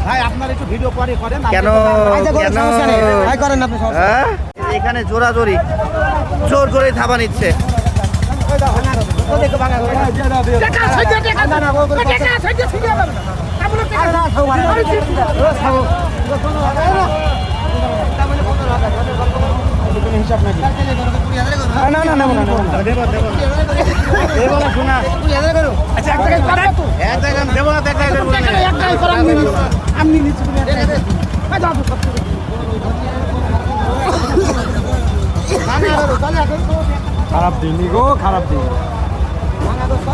ভাই আপনার একটু ভিডিও পরে করেন। কেন এখানে জোরাজোরি জোর করে থাবা নিচ্ছে। হিসাব নাকি না না নেবো না দেবো দেবো দেবো না শোনা। আচ্ছা এক টাকা দেবো না দেখা আমি নিচ্ছি খারাপ দিন গো, খারাপ দিন।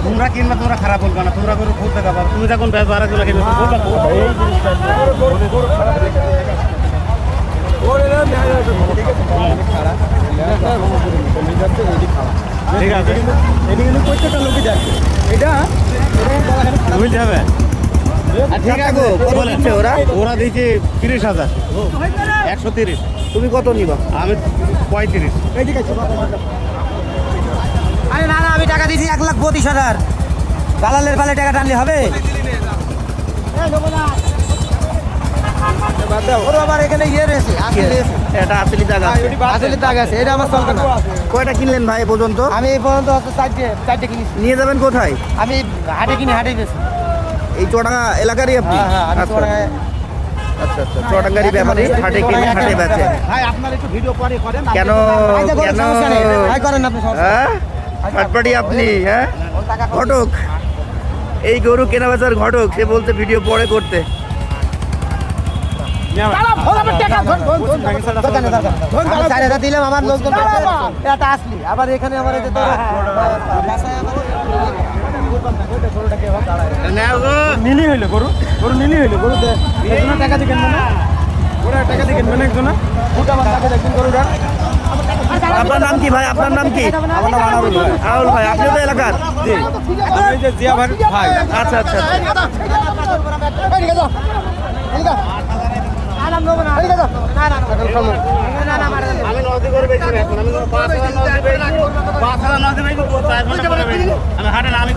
তোমরা কিনবা, তোমরা খারাপ বলবা না, তোমরা করে খুব দেখা পাবো। তুমি যখন ব্যবহার করে এই ঠিক আছে, এটি কিন্তু প্রত্যেকটা লোকই যাচ্ছে। এটা বুঝতে হবে। ঠিক আছে ওরা ওরা দিয়েছে 30,000, 130। তুমি কত নিবা? আমি 35। আরে না না, আমি টাকা দিয়েছি 1,32,000। দালালের পালে টাকা টানলে হবে? ওর আবার এখানে ইয়ে রয়েছে, এটা আসলি টাকা আসলে টাকা আছে, এটা আমার চলবে না। কয়টা কিনলেন ভাই এ পর্যন্ত? আমি এই পর্যন্ত চারটে কিনেছি। নিয়ে যাবেন কোথায়? আমি হাটে কিনে হাটে গেছি। এই চুয়াডাঙ্গা এলাকারই আপনি? হ্যাঁ, আমি আচ্ছা আচ্ছা, চুয়াডাঙ্গারই ব্যাপারে হাটে কিনে হাটে বেচে। ভাই আপনার একটু ভিডিও পরে করেন। কেন কেন ভাই করেন আপনি সমস্যা হ্যাঁ পাটপাটি আপনি? হ্যাঁ ঘটক, এই গরু কেনা বেচার ঘটক, সে বলতে ভিডিও পরে করতে। দিলাম আমার লোকজন এটা আসলি আবার এখানে আমার নিলি হইলো গরু, গরু নিলি হইলো গরু টাকা দিয়ে কিনবে না, ওরা টাকা দিয়ে কিনবে না একজন। গরুটা আপনার নাম কি ভাই? আপনার নাম কি? আমার নাম আউল ভাই। আপনি তো এলাকার? জি, আমি যে জিয়া ভাই ভাই। আচ্ছা আচ্ছা আমি নদী করে বেশি এখন আমি 5,000 নদী বেশি, 5,000 নদী বেশি, 4 ঘন্টা করে বেশি। আমি হাটে না, আমি